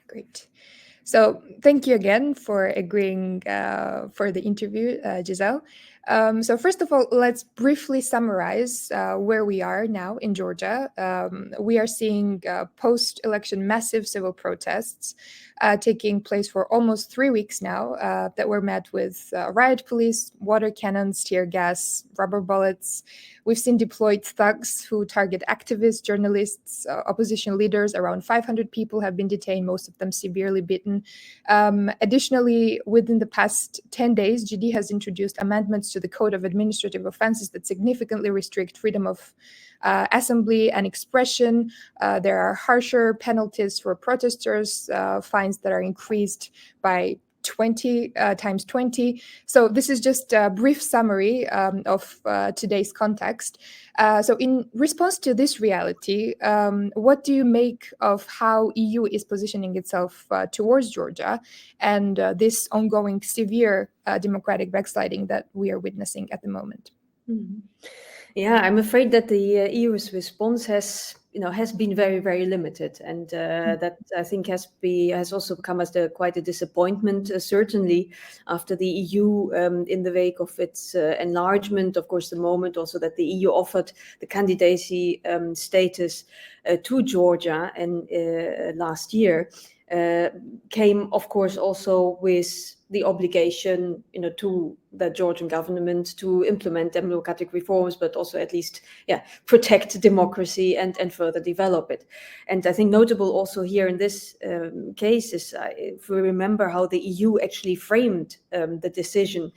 Great. So thank you again for agreeing for the interview, Giselle. So first of all, let's briefly summarize where we are now in Georgia. We are seeing post-election massive civil protests taking place for almost 3 weeks now that were met with riot police, water cannons, tear gas, rubber bullets. We've seen deployed thugs who target activists, journalists, opposition leaders. Around 500 people have been detained, most of them severely beaten. Additionally, within the past 10 days, GD has introduced amendments to the Code of Administrative Offenses that significantly restrict freedom of assembly and expression. There are harsher penalties for protesters, fines that are increased by 20 times 20. So this is just a brief summary of today's context. So in response to this reality, what do you make of how EU is positioning itself towards Georgia and this ongoing severe democratic backsliding that we are witnessing at the moment? Mm-hmm. Yeah, I'm afraid that the EU's response has been very, very limited, and that I think has also come as quite a disappointment. Certainly, after the EU, in the wake of its enlargement, of course, the moment also that the EU offered the candidacy status to Georgia and last year, came, of course, also with the obligation, to the Georgian government to implement democratic reforms, but also at least, protect democracy and further develop it. And I think notable also here in this case is, if we remember how the EU actually framed the decision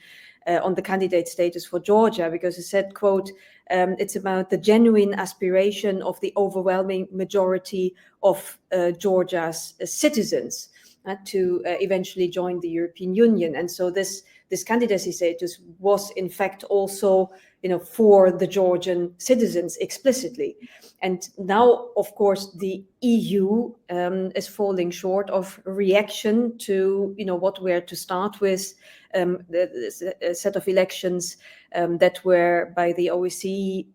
on the candidate status for Georgia, because it said, quote, it's about the genuine aspiration of the overwhelming majority of Georgia's citizens to eventually join the European Union. And so this candidacy status was in fact also, for the Georgian citizens explicitly. And now, of course, the EU is falling short of reaction to, what we're to start with, the set of elections that were by the OSCE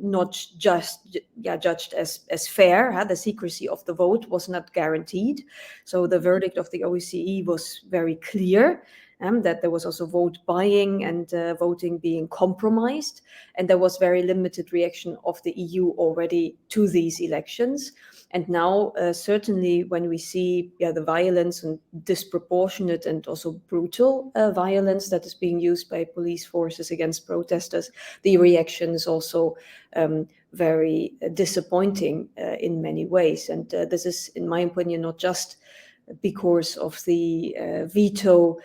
not just judged as fair. The secrecy of the vote was not guaranteed. So the verdict of the OSCE was very clear. That there was also vote buying and voting being compromised. And there was very limited reaction of the EU already to these elections. And now, certainly when we see the violence and disproportionate and also brutal violence that is being used by police forces against protesters, the reaction is also very disappointing in many ways. And this is, in my opinion, not just because of the veto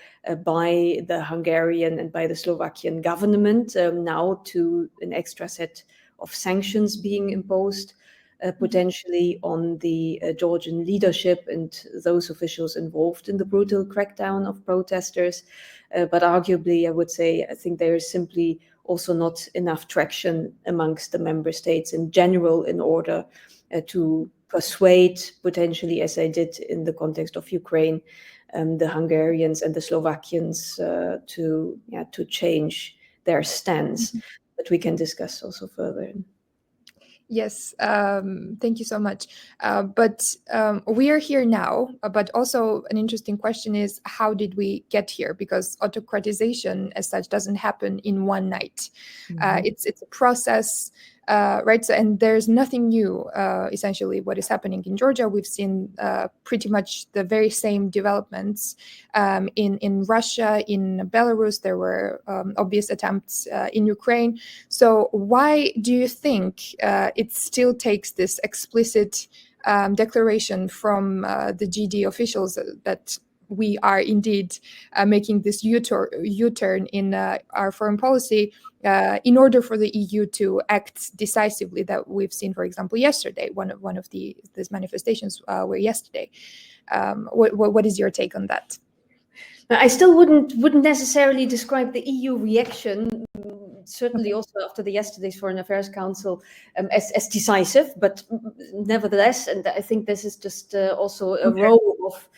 by the Hungarian and by the Slovakian government now to an extra set of sanctions being imposed potentially on the Georgian leadership and those officials involved in the brutal crackdown of protesters. But arguably, I would say, I think there is simply also not enough traction amongst the member states in general in order to persuade, potentially, as I did in the context of Ukraine, the Hungarians and the Slovakians to change their stance. But we can discuss also further. Yes, thank you so much. But we are here now, but also an interesting question is, how did we get here? Because autocratization as such doesn't happen in one night. It's a process, right? So, and there's nothing new, essentially, what is happening in Georgia. We've seen pretty much the very same developments in Russia, in Belarus. There were obvious attempts in Ukraine. So why do you think it still takes this explicit declaration from the GD officials that we are indeed making this U-turn in our foreign policy in order for the EU to act decisively, that we've seen, for example, yesterday? One of these manifestations were yesterday. What is your take on that? I still wouldn't necessarily describe the EU reaction, certainly also after yesterday's Foreign Affairs Council, as decisive, but nevertheless, and I think this is just also a row of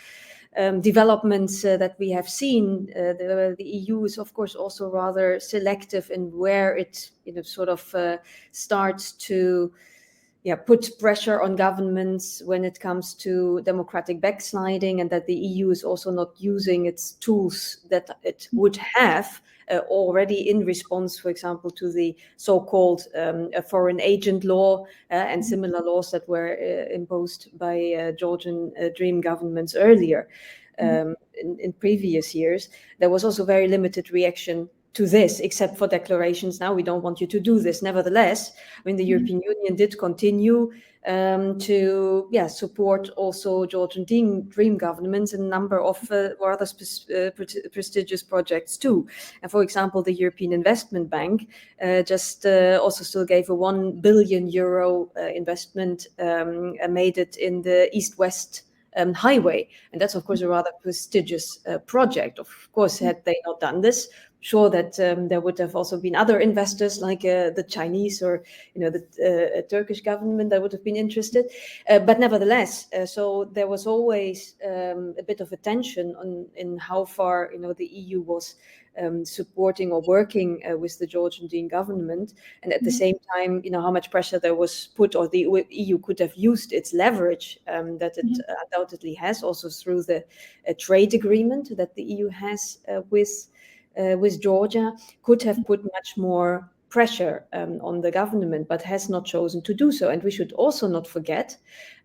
developments that we have seen. The EU is, of course, also rather selective in where it, sort of starts to put pressure on governments when it comes to democratic backsliding, and that the EU is also not using its tools that it would have already in response, for example, to the so-called foreign agent law and similar laws that were imposed by Georgian Dream governments earlier in previous years. There was also very limited reaction to this, except for declarations. Now we don't want you to do this. Nevertheless, I mean, the European Union did continue to support also Georgian Dream governments and a number of rather prestigious projects too. And for example, the European Investment Bank just also still gave a €1 billion investment, made it in the East-West highway. And that's, of course, a rather prestigious project. Of course, had they not done this, sure that there would have also been other investors like the Chinese or the Turkish government that would have been interested. But nevertheless, so there was always a bit of a tension in how far the EU was supporting or working with the Georgian Dream government, and at the same time, how much pressure there was put, or the EU could have used its leverage that it undoubtedly has, also through the trade agreement that the EU has with Georgia, could have put much more pressure on the government, but has not chosen to do so. And we should also not forget,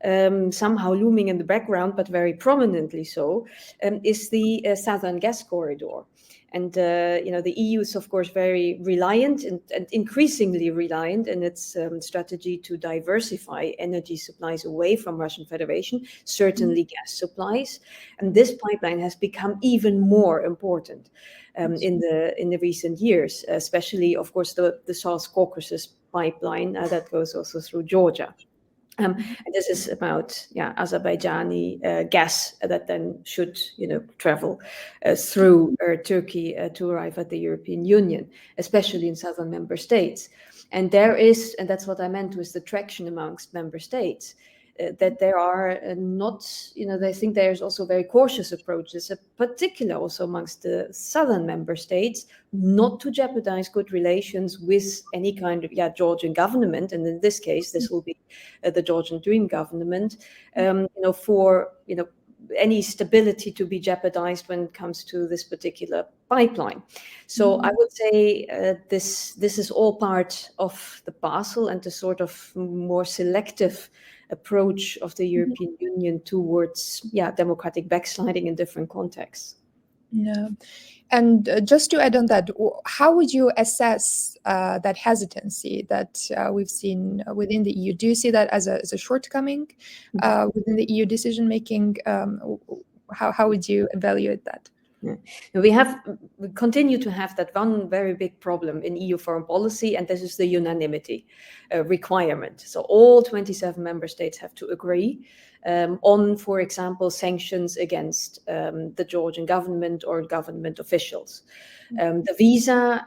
somehow looming in the background, but very prominently so, is the Southern Gas Corridor. And the EU is, of course, very reliant and increasingly reliant in its strategy to diversify energy supplies away from Russian Federation, certainly gas supplies. And this pipeline has become even more important in the recent years, especially, of course, the South Caucasus pipeline that goes also through Georgia. And this is about Azerbaijani gas that then should travel through Turkey to arrive at the European Union, especially in southern member states. And that's what I meant with the traction amongst member states, that there are not, they think there's also very cautious approaches, particular also amongst the southern member states, not to jeopardize good relations with any kind of Georgian government. And in this case, this will be the Georgian Dream government, for any stability to be jeopardized when it comes to this particular pipeline. So I would say this is all part of the parcel and the sort of more selective approach of the European Union towards democratic backsliding in different contexts. Yeah. And just to add on that, how would you assess that hesitancy that we've seen within the EU? Do you see that as a shortcoming within the EU decision making? How would you evaluate that? Yeah. We continue to have that one very big problem in EU foreign policy, and this is the unanimity requirement. So all 27 member states have to agree on, for example, sanctions against the Georgian government or government officials. The visa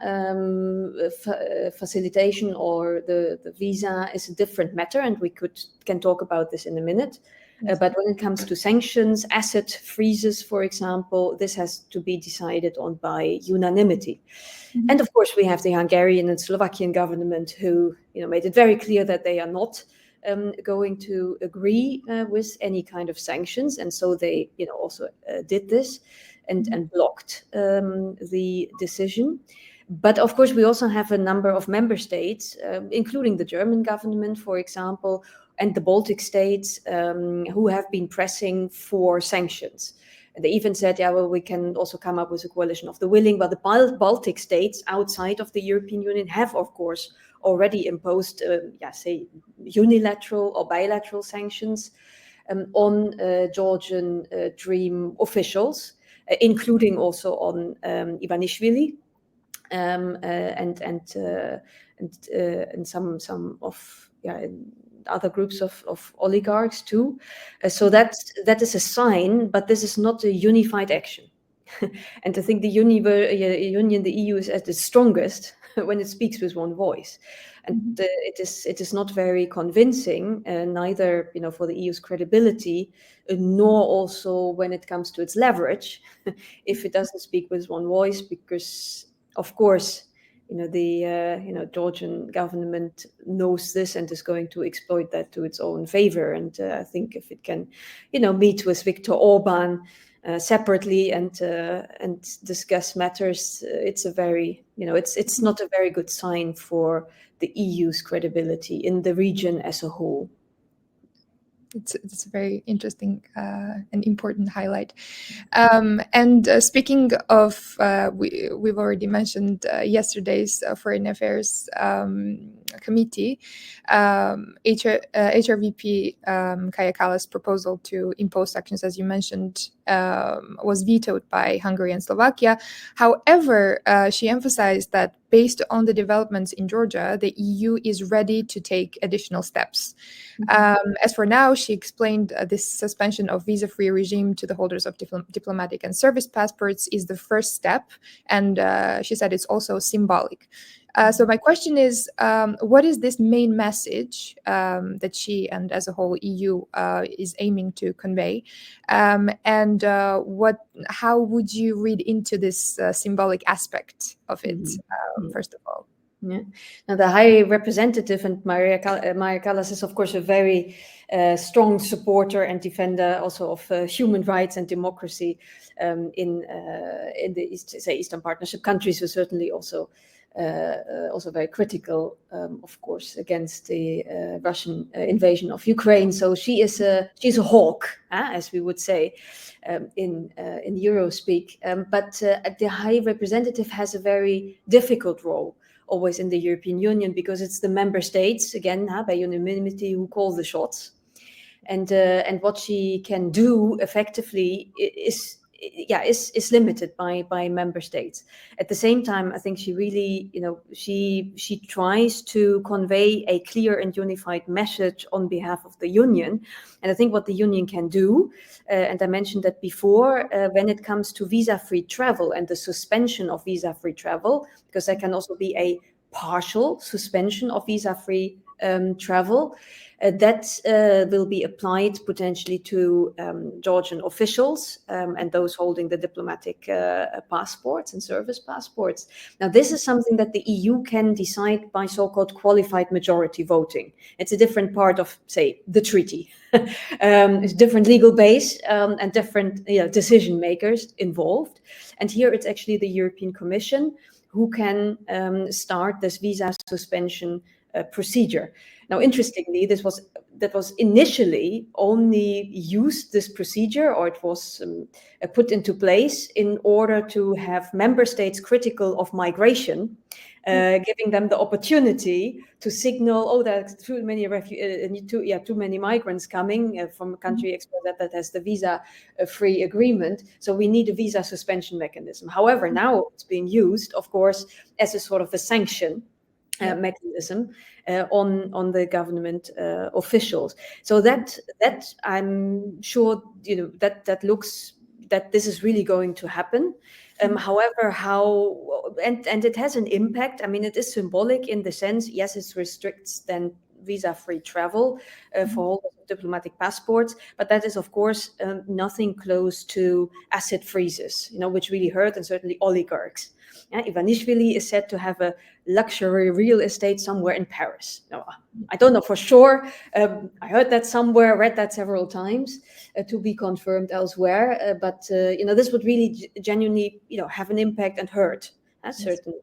facilitation or the visa is a different matter, and we can talk about this in a minute. But when it comes to sanctions, asset freezes, for example, this has to be decided on by unanimity. And of course, we have the Hungarian and Slovakian government who made it very clear that they are not going to agree with any kind of sanctions. And so they also did this and blocked the decision. But of course, we also have a number of member states, including the German government, for example, and the Baltic states who have been pressing for sanctions. And they even said, we can also come up with a coalition of the willing. But the Baltic states outside of the European Union have, of course, already imposed, say, unilateral or bilateral sanctions on Georgian Dream officials, including also on Ivanishvili and some of other groups of oligarchs too. So that is a sign, but this is not a unified action. And I think the Union, the EU, is at its strongest when it speaks with one voice. And it is not very convincing, neither for the EU's credibility, nor also when it comes to its leverage, if it doesn't speak with one voice, because, of course, the Georgian government knows this and is going to exploit that to its own favor. And I think if it can, meet with Viktor Orban separately and discuss matters, it's a very, it's not a very good sign for the EU's credibility in the region as a whole. It's a very interesting and important highlight. And speaking of, we've already mentioned yesterday's Foreign Affairs Committee, HRVP Kaja Kallas' proposal to impose sanctions, as you mentioned, was vetoed by Hungary and Slovakia. However, she emphasized that based on the developments in Georgia, the EU is ready to take additional steps. As for now, she explained this suspension of visa-free regime to the holders of diplomatic and service passports is the first step, and she said it's also symbolic. So my question is, what is this main message that she and as a whole EU is aiming to convey? And how would you read into this symbolic aspect of it, first of all? Yeah. Now, the High Representative and Maria Callas is, of course, a very strong supporter and defender also of human rights and democracy in the Eastern Partnership countries. Were certainly also very critical, of course, against the Russian invasion of Ukraine. So she's a hawk, as we would say in Eurospeak. But the High Representative has a very difficult role always in the European Union, because it's the member states, again, by unanimity, who call the shots. And what she can do effectively is limited by member states. At the same time, I think she really, she tries to convey a clear and unified message on behalf of the Union. And I think what the Union can do, and I mentioned that before, when it comes to visa-free travel and the suspension of visa-free travel, because there can also be a partial suspension of visa-free travel, that will be applied potentially to Georgian officials and those holding the diplomatic passports and service passports. Now, this is something that the EU can decide by so-called qualified majority voting. It's a different part of, say, the treaty. It's different legal base and different decision makers involved. And here it's actually the European Commission who can start this visa suspension procedure. Now, interestingly, that was initially only used, this procedure, or it was put into place in order to have member states critical of migration, giving them the opportunity to signal, there are too many migrants coming from a country that has the visa-free agreement, so we need a visa suspension mechanism. However, now it's being used, of course, as a sort of a sanction mechanism on the government officials. So that I'm sure that looks that this is really going to happen. However, and it has an impact. I mean, it is symbolic in the sense, yes, it restricts then visa-free travel for holders of diplomatic passports, but that is, of course, nothing close to asset freezes, which really hurt, and certainly oligarchs. Ivanishvili is said to have a luxury real estate somewhere in Paris. Now, I don't know for sure. I heard that somewhere, read that several times, to be confirmed elsewhere. But this would really genuinely, have an impact and hurt certain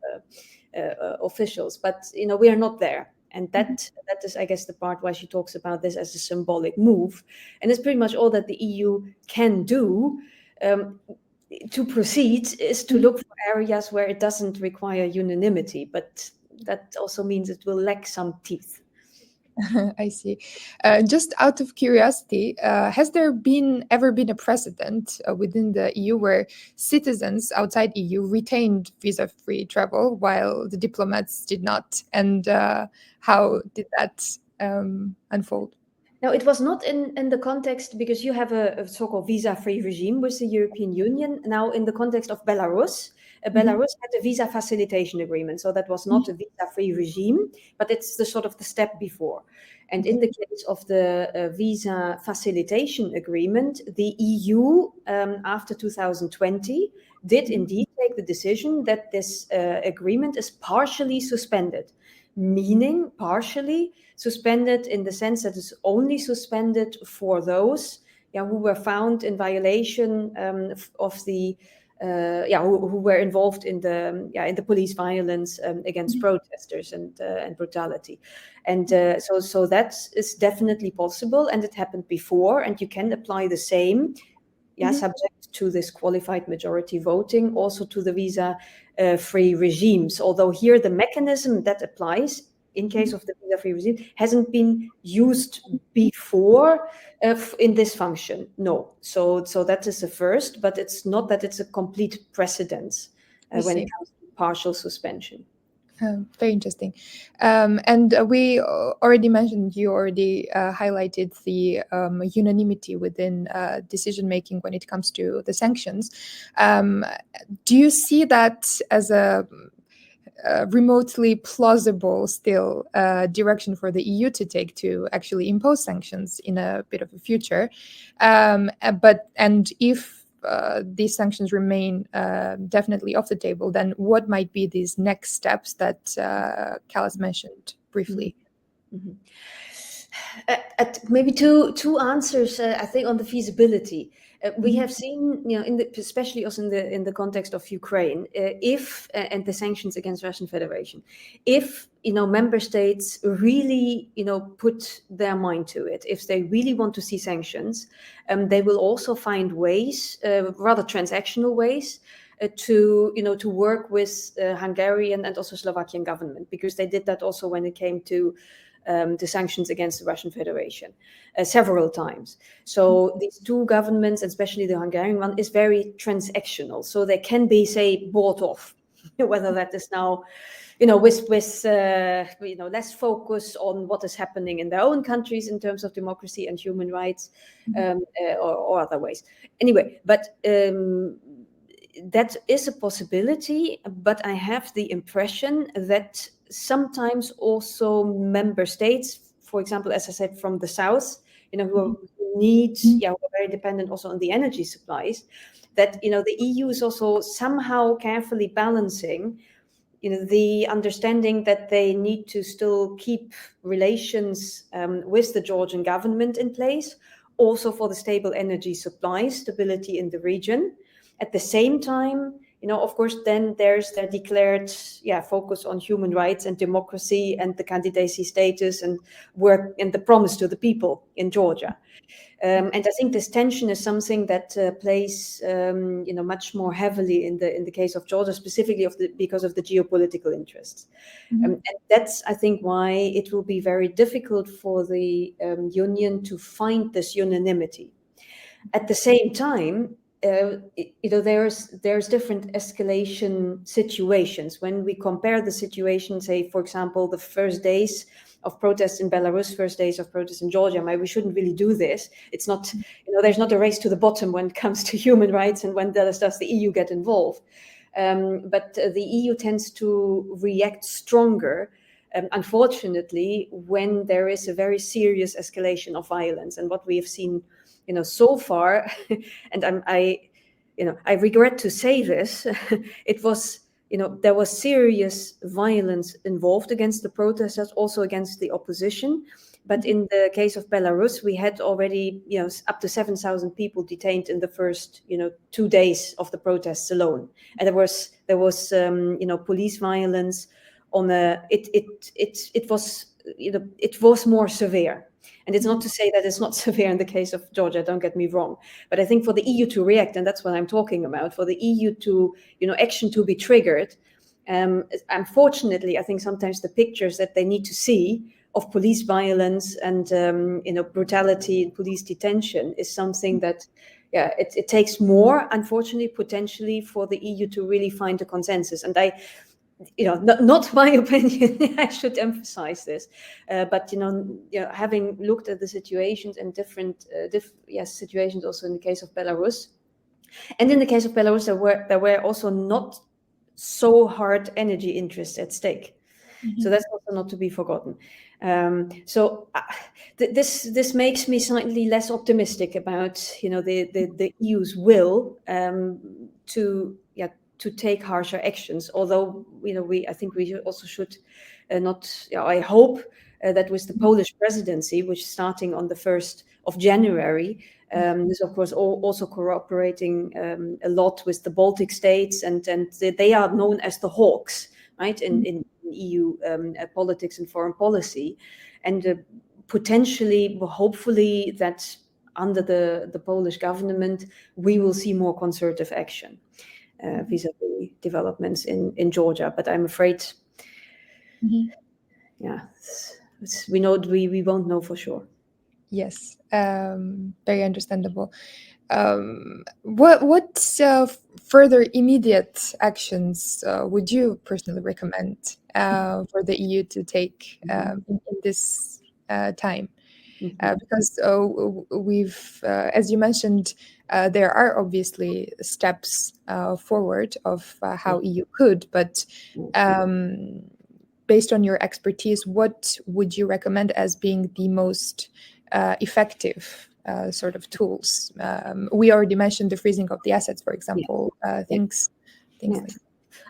officials. But we are not there. And that is, I guess, the part why she talks about this as a symbolic move. And it's pretty much all that the EU can do to proceed, is to look for areas where it doesn't require unanimity. But that also means it will lack some teeth. I see. Just out of curiosity, has there ever been a precedent within the EU where citizens outside EU retained visa-free travel while the diplomats did not? And how did that unfold? Now, it was not in the context, because you have a so-called visa-free regime with the European Union. Now, in the context of Belarus, Belarus had a visa facilitation agreement. So that was not a visa-free regime, but it's the sort of the step before. And in the case of the visa facilitation agreement, the EU, after 2020, did indeed take the decision that this agreement is partially suspended, meaning partially suspended in the sense that it's only suspended for those who were found in violation of the who were involved in the police violence against protesters and brutality, and so that is definitely possible, and it happened before, and you can apply the same, subject to this qualified majority voting, also to the visa free regimes. Although here the mechanism that applies in case of the visa-free regime hasn't been used before in this function. No, so that is the first, but it's not that it's a complete precedence when it comes to partial suspension. Very interesting. And we already mentioned, you already highlighted the unanimity within decision-making when it comes to the sanctions. Do you see that as a remotely plausible still direction for the EU to take, to actually impose sanctions in a bit of a future? And if these sanctions remain definitely off the table, then what might be these next steps that Kalas mentioned briefly? Maybe two answers, I think, on the feasibility. We have seen, especially also in the context of Ukraine, and the sanctions against Russian Federation, if member states really put their mind to it, if they really want to see sanctions, they will also find ways, rather transactional ways, to work with Hungarian and also Slovakian government, because they did that also when it came to the sanctions against the Russian Federation several times. So these two governments, especially the Hungarian one, is very transactional. So they can be, say, bought off, whether that is now, with less focus on what is happening in their own countries in terms of democracy and human rights, or other ways. Anyway, but that is a possibility, but I have the impression that sometimes also member states, for example, as I said, from the south, who are very dependent also on the energy supplies, that the EU is also somehow carefully balancing the understanding that they need to still keep relations with the Georgian government in place, also for the stable energy supply stability in the region. At the same time, of course, then there's their declared focus on human rights and democracy and the candidacy status and work and the promise to the people in Georgia. And I think this tension is something that plays, much more heavily in the case of Georgia, specifically because of the geopolitical interests. And that's, I think, why it will be very difficult for the Union to find this unanimity. At the same time, there's different escalation situations. When we compare the situation, say, for example, the first days of protests in Belarus, first days of protests in Georgia, we shouldn't really do this. It's not, there's not a race to the bottom when it comes to human rights and when does the EU get involved. But the EU tends to react stronger, unfortunately, when there is a very serious escalation of violence. And what we have seen so far, and I regret to say this, it was, there was serious violence involved against the protesters, also against the opposition. But in the case of Belarus, we had already, up to 7,000 people detained in the first, 2 days of the protests alone. And there was police violence on it was more severe. And it's not to say that it's not severe in the case of Georgia, don't get me wrong. But I think for the EU to react, and that's what I'm talking about, for the EU to, action to be triggered, unfortunately, I think sometimes the pictures that they need to see of police violence and, brutality and police detention is something that, it takes more, unfortunately, potentially for the EU to really find a consensus. And not my opinion. I should emphasize this, but having looked at the situations and different situations, also in the case of Belarus, and in the case of Belarus, there were also not so hard energy interests at stake. So that's also not to be forgotten. This makes me slightly less optimistic about the EU's will to take harsher actions. Although I think we also should not. I hope that with the Polish presidency, which is starting on the 1st of January, is of course also cooperating a lot with the Baltic states, and they are known as the hawks, right, in EU politics and foreign policy, and potentially, hopefully, that under the Polish government, we will see more concerted action vis-a-vis developments in Georgia. But I'm afraid, we won't know for sure. Yes, very understandable. What further immediate actions would you personally recommend for the EU to take in this time? Because we've, as you mentioned, there are obviously steps forward of how EU could, but based on your expertise, what would you recommend as being the most effective sort of tools? We already mentioned the freezing of the assets, for example, things like that.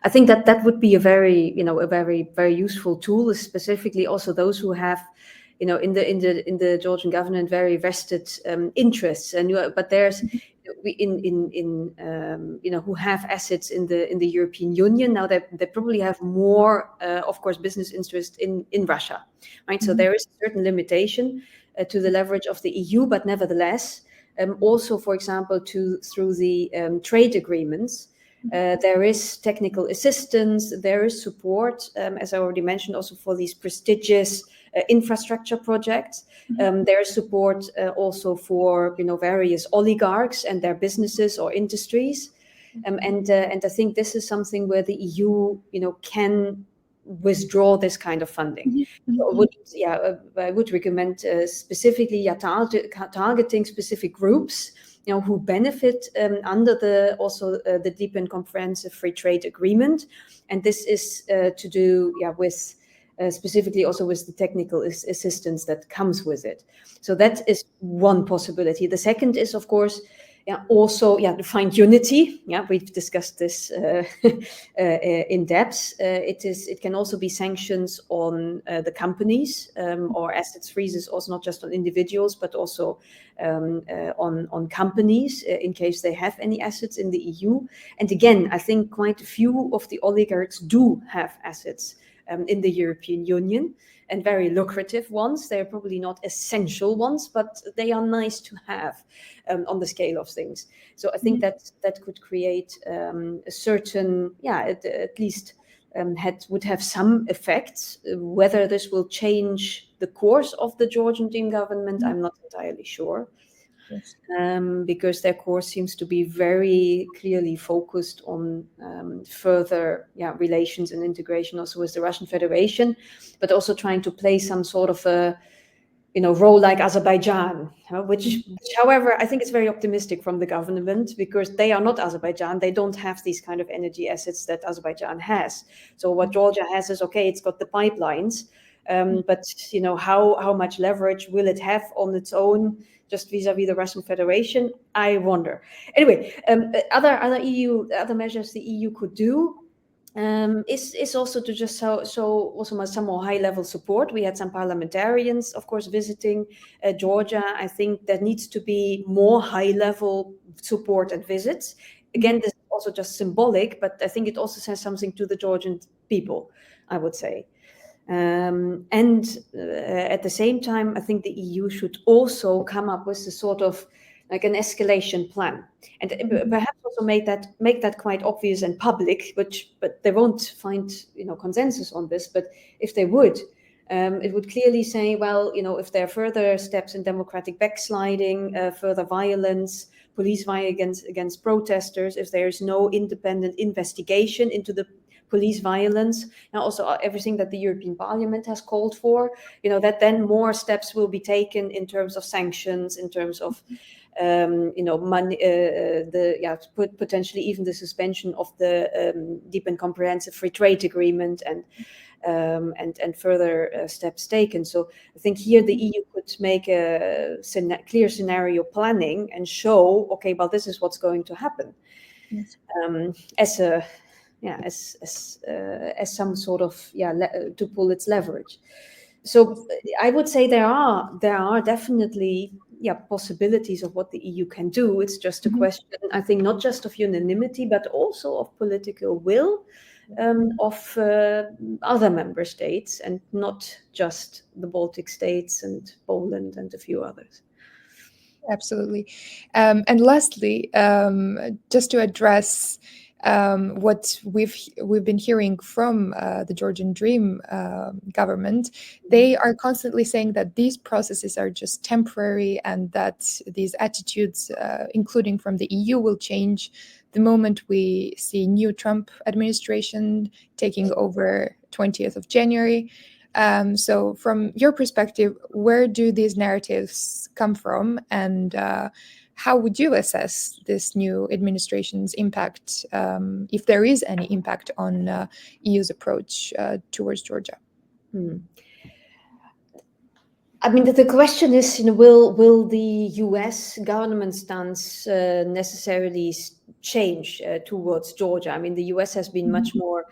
I think that would be a very very useful tool, specifically also those who have in the Georgian government very vested interests, but there's who have assets in the European Union. Now they probably have more of course business interest in Russia, right? So there is a certain limitation to the leverage of the EU, but nevertheless also, for example, through the trade agreements, there is technical assistance, there is support, as I already mentioned, also for these prestigious infrastructure projects. There is support also for various oligarchs and their businesses or industries, and I think this is something where the EU can withdraw this kind of funding. I would recommend specifically targeting specific groups who benefit under the deep and comprehensive free trade agreement, and this is to do with specifically also with the technical assistance that comes with it. So that is one possibility. The second is, of course, also to find unity. We've discussed this in depth. It can also be sanctions on the companies or assets freezes, also not just on individuals, but also on companies in case they have any assets in the EU. And again, I think quite a few of the oligarchs do have assets in the European Union, and very lucrative ones. They're probably not essential ones, but they are nice to have on the scale of things. So I think that could create a certain, at least would have some effects. Whether this will change the course of the Georgian Dream government, I'm not entirely sure. Yes. Because their course seems to be very clearly focused on further relations and integration also with the Russian Federation, but also trying to play some sort of a role like Azerbaijan, which however I think it's very optimistic from the government, because they are not Azerbaijan. They don't have these kind of energy assets that Azerbaijan has. So what Georgia has is, okay, it's got the pipelines, but how much leverage will it have on its own just vis-a-vis the Russian Federation? I wonder. Anyway, other measures the EU could do is also to just show also some more high-level support. We had some parliamentarians, of course, visiting Georgia. I think there needs to be more high-level support and visits. Again, this is also just symbolic, but I think it also says something to the Georgian people, I would say. And at the same time, I think the EU should also come up with a sort of like an escalation plan, and perhaps also make that quite obvious and public. But they won't find consensus on this. But if they would, it would clearly say, well, if there are further steps in democratic backsliding, further violence, police violence against protesters, if there is no independent investigation into the police violence, and also everything that the European Parliament has called for, that then more steps will be taken in terms of sanctions, in terms of money, potentially even the suspension of the Deep and Comprehensive Free Trade Agreement, and further steps taken. So I think here the EU could make a clear scenario planning and show, okay, well, this is what's going to happen, Yes. as some sort of to pull its leverage. So I would say there are definitely possibilities of what the EU can do. It's just a question, I think, not just of unanimity, but also of political will of other member states, and not just the Baltic states and Poland and a few others. Absolutely. And lastly, just to address what we've been hearing from the Georgian Dream government, they are constantly saying that these processes are just temporary, and that these attitudes, including from the EU, will change the moment we see new Trump administration taking over 20th of January. So from your perspective, where do these narratives come from, and how would you assess this new administration's impact, if there is any impact on EU's approach towards Georgia? I mean, the question is, will the US government stance necessarily change towards Georgia? I mean, the US has been much more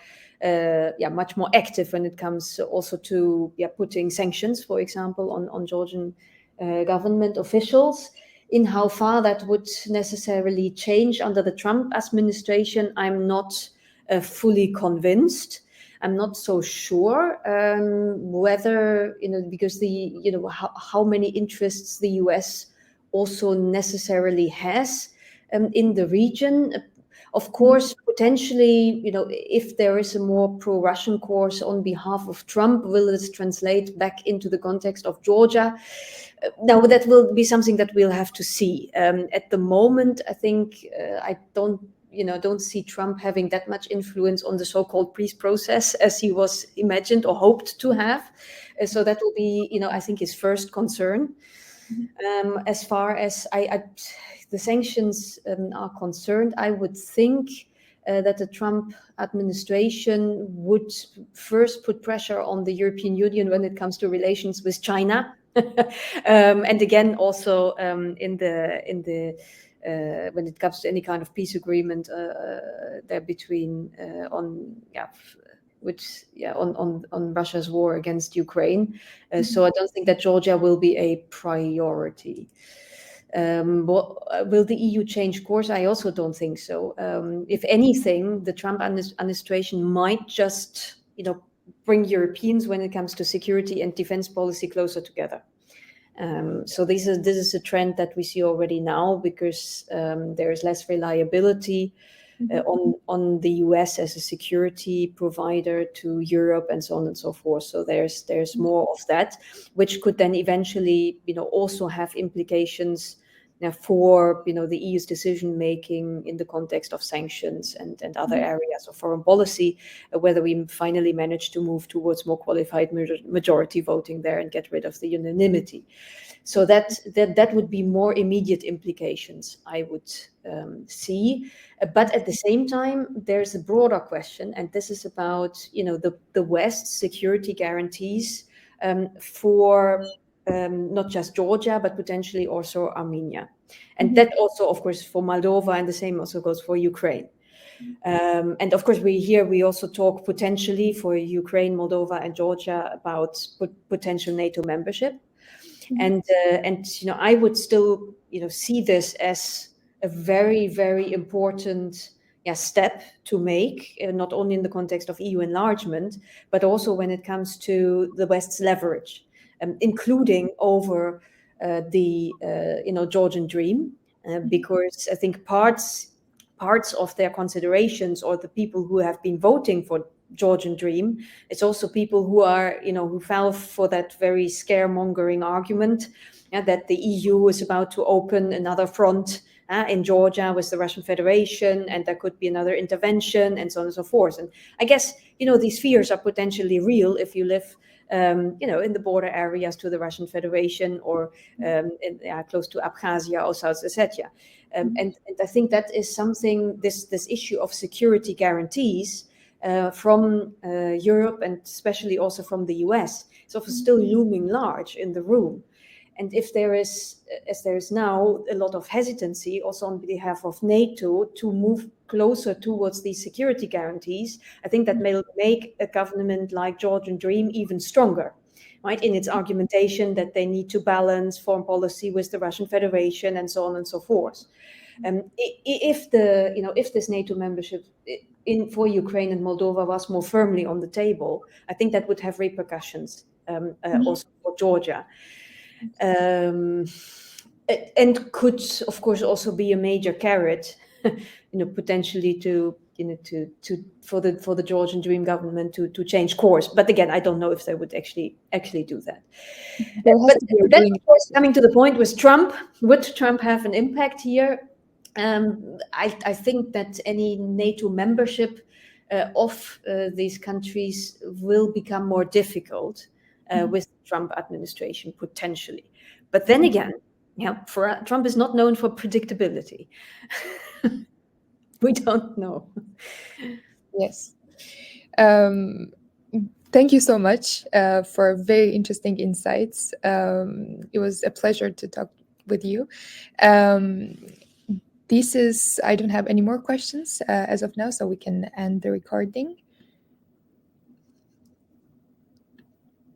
active when it comes also to putting sanctions, for example, on Georgian government officials. In how far that would necessarily change under the Trump administration, I'm not fully convinced. I'm not so sure whether, because how many interests the US also necessarily has in the region. Of course, potentially, if there is a more pro-Russian course on behalf of Trump, will it translate back into the context of Georgia? Now, that will be something that we'll have to see. At the moment, I think I don't see Trump having that much influence on the so-called peace process as he was imagined or hoped to have. So that will be, I think, his first concern. As far as the sanctions are concerned, I would think that the Trump administration would first put pressure on the European Union when it comes to relations with China, and again also in the when it comes to any kind of peace agreement there between on Russia's war against Ukraine. So I don't think that Georgia will be a priority. Will the EU change course? I also don't think so. If anything, the Trump administration might just, bring Europeans when it comes to security and defense policy closer together. So this is a trend that we see already now, because there is less reliability on the US as a security provider to Europe, and so on and so forth. So there's more of that, which could then eventually, also have implications for the EU's decision making in the context of sanctions and other areas of foreign policy, whether we finally manage to move towards more qualified majority voting there and get rid of the unanimity. So that would be more immediate implications, I would see. But at the same time, there's a broader question, and this is about the West's security guarantees for not just Georgia, but potentially also Armenia. And that also, of course, for Moldova, and the same also goes for Ukraine. And of course, we also talk potentially for Ukraine, Moldova, and Georgia about potential NATO membership. And I would still see this as a very, very important step to make, not only in the context of EU enlargement, but also when it comes to the West's leverage, including over the Georgian Dream, because I think parts of their considerations, or the people who have been voting for Georgian Dream, it's also people who are who fell for that very scaremongering argument that the EU is about to open another front in Georgia with the Russian Federation, and there could be another intervention, and so on and so forth. And I guess, these fears are potentially real if you live, in the border areas to the Russian Federation, or close to Abkhazia or South Ossetia. And I think that is something, this issue of security guarantees from Europe, and especially also from the US, is also still looming large in the room. And if there is, as there is now, a lot of hesitancy also on behalf of NATO to move closer towards these security guarantees, I think that may make a government like Georgian Dream even stronger, right, in its argumentation that they need to balance foreign policy with the Russian Federation, and so on and so forth. If this NATO membership for Ukraine and Moldova was more firmly on the table, I think that would have repercussions also for Georgia. And could, of course, also be a major carrot, potentially for the Georgian Dream government to change course. But again, I don't know if they would actually do that. But then, of course, coming to the point with Trump, would Trump have an impact here? I think that any NATO membership of these countries will become more difficult with the Trump administration, potentially. But then again, Trump is not known for predictability. We don't know. Yes. Thank you so much for very interesting insights. It was a pleasure to talk with you. I don't have any more questions as of now, so we can end the recording.